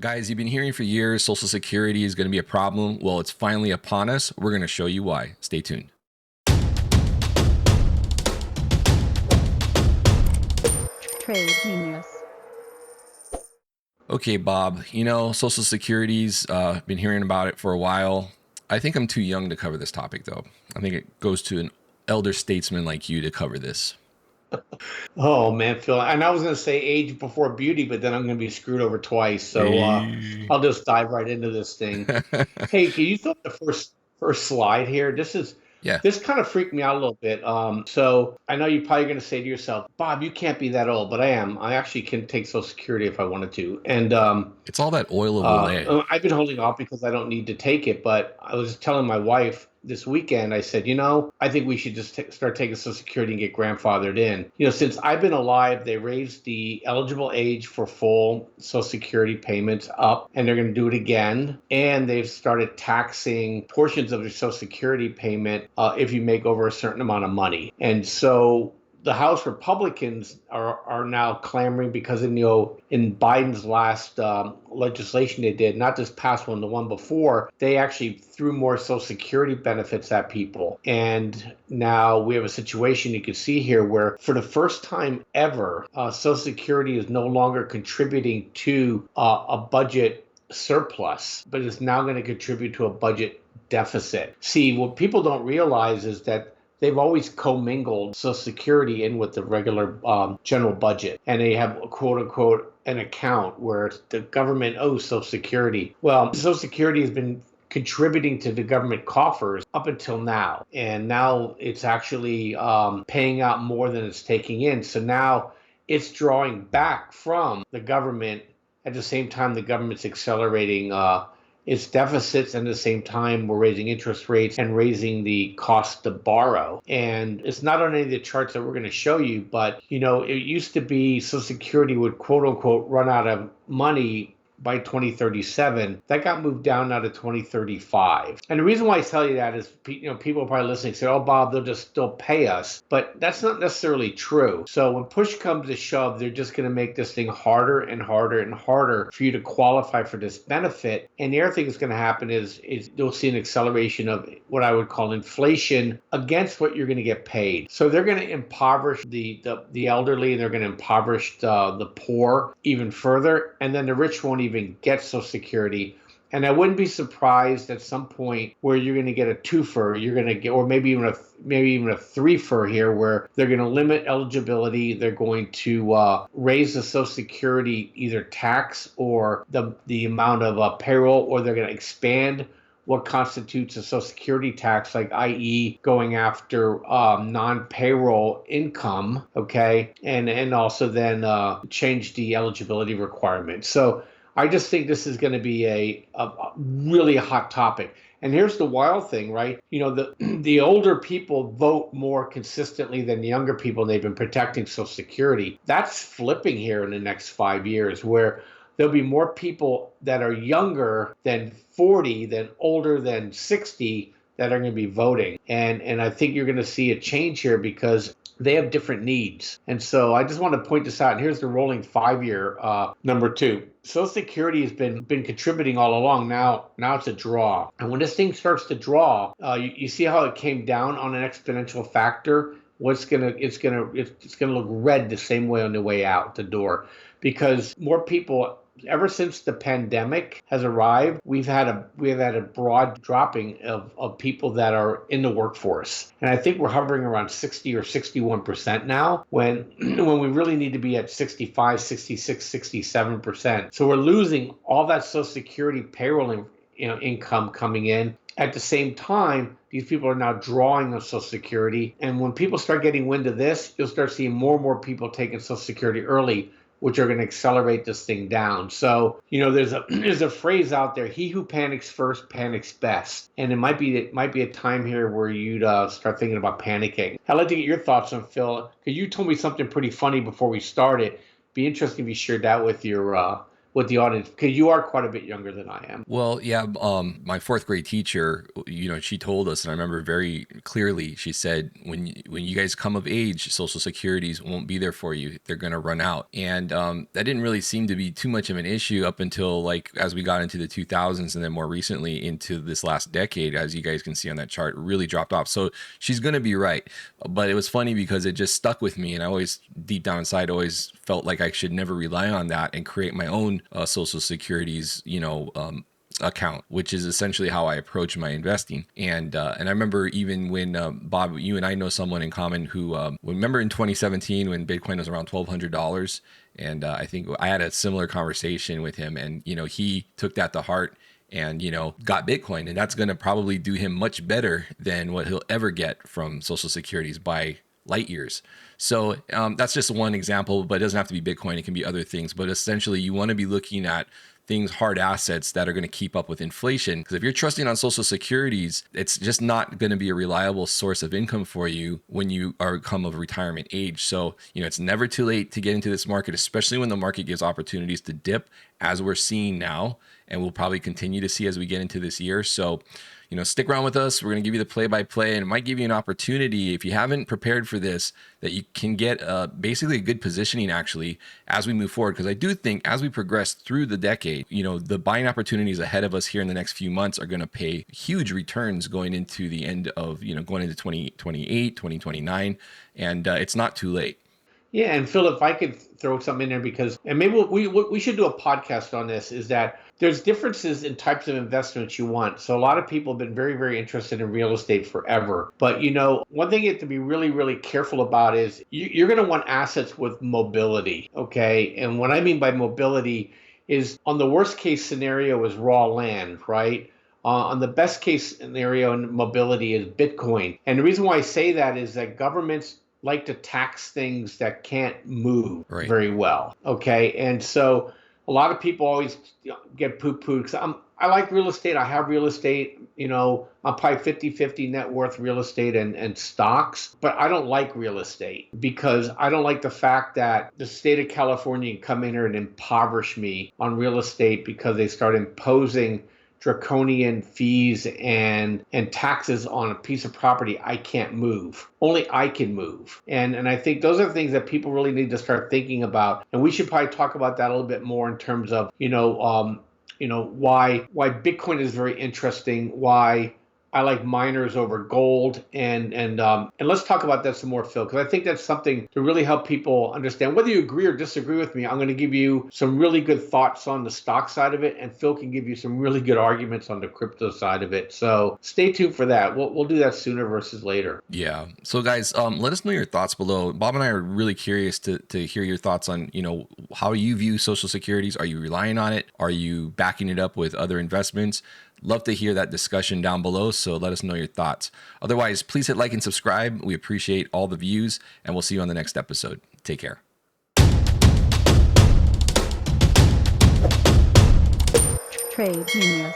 Guys, you've been hearing for years Social Security is going to be a problem. Well, it's finally upon us. We're going to show you why. Stay tuned. Trade Genius. Okay, Bob, Social Security's been hearing about it for a while. I think I'm too young to cover this topic, though. I think it goes to an elder statesman like you to cover this. Oh man, Phil. And I was going to say age before beauty, but then I'm going to be screwed over twice. So Hey. I'll just dive right into this thing. Hey, can you throw up the first slide here? Yeah. This kind of freaked me out a little bit. So I know you're probably going to say to yourself, Bob, you can't be that old, but I am. I actually can take Social Security if I wanted to. And It's all that oil of Olay. I've been holding off because I don't need to take it. But I was just telling my wife this weekend, I said, I think we should just start taking Social Security and get grandfathered in. Since I've been alive, they raised the eligible age for full Social Security payments up, and they're going to do it again. And they've started taxing portions of your Social Security payment if you make over a certain amount of money. And so the House Republicans are now clamoring because in Biden's last legislation they did, not just pass one, the one before, they actually threw more Social Security benefits at people. And now we have a situation you can see here where for the first time ever, Social Security is no longer contributing to a budget surplus, but is now going to contribute to a budget deficit. See, what people don't realize is that they've always commingled Social Security in with the regular general budget. And they have, quote unquote, an account where the government owes Social Security. Well, Social Security has been contributing to the government coffers up until now. And now it's actually paying out more than it's taking in. So now it's drawing back from the government. At the same time, the government's accelerating its deficits, and at the same time we're raising interest rates and raising the cost to borrow. And it's not on any of the charts that we're going to show you, but it used to be Social Security would quote unquote run out of money by 2037. That got moved down now to 2035. And the reason why I tell you that is, people are probably listening say, oh, Bob, they'll just still pay us. But that's not necessarily true. So when push comes to shove, they're just going to make this thing harder and harder and harder for you to qualify for this benefit. And the other thing that's going to happen is you'll see an acceleration of what I would call inflation against what you're going to get paid. So they're going to impoverish the elderly, and they're going to impoverish the poor even further. And then the rich won't even get Social Security. And I wouldn't be surprised at some point where you're going to get a twofer, you're going to get, or maybe even a threefer here, where they're going to limit eligibility. They're going to raise the Social Security either tax or the amount of payroll, or they're going to expand what constitutes a Social Security tax, like i.e. going after non-payroll income, okay, and also then change the eligibility requirements. So I just think this is going to be a really hot topic. And here's the wild thing, right? The older people vote more consistently than the younger people, and they've been protecting Social Security. That's flipping here in the next 5 years, where there'll be more people that are younger than 40, than older than 60, that are going to be voting. And I think you're going to see a change here because they have different needs. And so I just want to point this out. And here's the rolling 5-year number 2. Social Security has been contributing all along. Now it's a draw. And when this thing starts to draw, you see how it came down on an exponential factor. It's gonna look red the same way on the way out the door, because more people. Ever since the pandemic has arrived, we've had a broad dropping of people that are in the workforce. And I think we're hovering around 60 or 61% now, when we really need to be at 65, 66, 67%. So we're losing all that Social Security payroll income coming in. At the same time, these people are now drawing on Social Security. And when people start getting wind of this, you'll start seeing more and more people taking Social Security early, which are going to accelerate this thing down. So, there's a phrase out there: "He who panics first panics best." And it might be a time here where you'd start thinking about panicking. I'd like to get your thoughts on, Phil, because you told me something pretty funny before we started. Be interesting if you shared that with your with the audience, because you are quite a bit younger than I am. Well, yeah, my fourth grade teacher, she told us, and I remember very clearly, she said, when you guys come of age, Social Securities won't be there for you. They're going to run out. And that didn't really seem to be too much of an issue up until as we got into the 2000s, and then more recently into this last decade, as you guys can see on that chart, really dropped off. So she's going to be right. But it was funny because it just stuck with me. And I always, deep down inside, always felt like I should never rely on that and create my own Social Securities, account, which is essentially how I approach my investing. And I remember even when Bob, you and I know someone in common who remember in 2017 when Bitcoin was around $1,200, and I think I had a similar conversation with him, and he took that to heart and got Bitcoin, and that's going to probably do him much better than what he'll ever get from Social Securities by light years. So that's just one example, but it doesn't have to be Bitcoin. It can be other things. But essentially, you want to be looking at things, hard assets that are going to keep up with inflation. Because if you're trusting on Social Securities, it's just not going to be a reliable source of income for you when you are come of retirement age. So, it's never too late to get into this market, especially when the market gives opportunities to dip, as we're seeing now, and we'll probably continue to see as we get into this year. So, stick around with us. We're going to give you the play-by-play, and it might give you an opportunity, if you haven't prepared for this, that you can get basically a good positioning actually as we move forward. Because I do think as we progress through the decade, the buying opportunities ahead of us here in the next few months are going to pay huge returns going into the end of, going into 2028, 2029, and it's not too late. Yeah, and Phil, if I could throw something in there, because, and maybe we should do a podcast on this, is that there's differences in types of investments you want. So a lot of people have been very, very interested in real estate forever. But, one thing you have to be really, really careful about is you're going to want assets with mobility, okay? And what I mean by mobility is, on the worst case scenario is raw land, right? On the best case scenario in mobility is Bitcoin. And the reason why I say that is that governments like to tax things that can't move very well. Okay. And so a lot of people always get poo-pooed because I like real estate. I have real estate, I'm probably 50-50 net worth real estate and stocks, but I don't like real estate because I don't like the fact that the state of California can come in here and impoverish me on real estate because they start imposing draconian fees and taxes on a piece of property I can't move. Only I can move. And I think those are things that people really need to start thinking about. And we should probably talk about that a little bit more in terms of, why Bitcoin is very interesting, why I like miners over gold, and let's talk about that some more, Phil, because I think that's something to really help people understand. Whether you agree or disagree with me, I'm going to give you some really good thoughts on the stock side of it, and Phil can give you some really good arguments on the crypto side of it. So stay tuned for that. We'll do that sooner versus later. Yeah. So guys, let us know your thoughts below. Bob and I are really curious to hear your thoughts on, how you view Social Securities. Are you relying on it? Are you backing it up with other investments? Love to hear that discussion down below, so let us know your thoughts. Otherwise, please hit like and subscribe. We appreciate all the views, and we'll see you on the next episode. Take care. Trade Genius.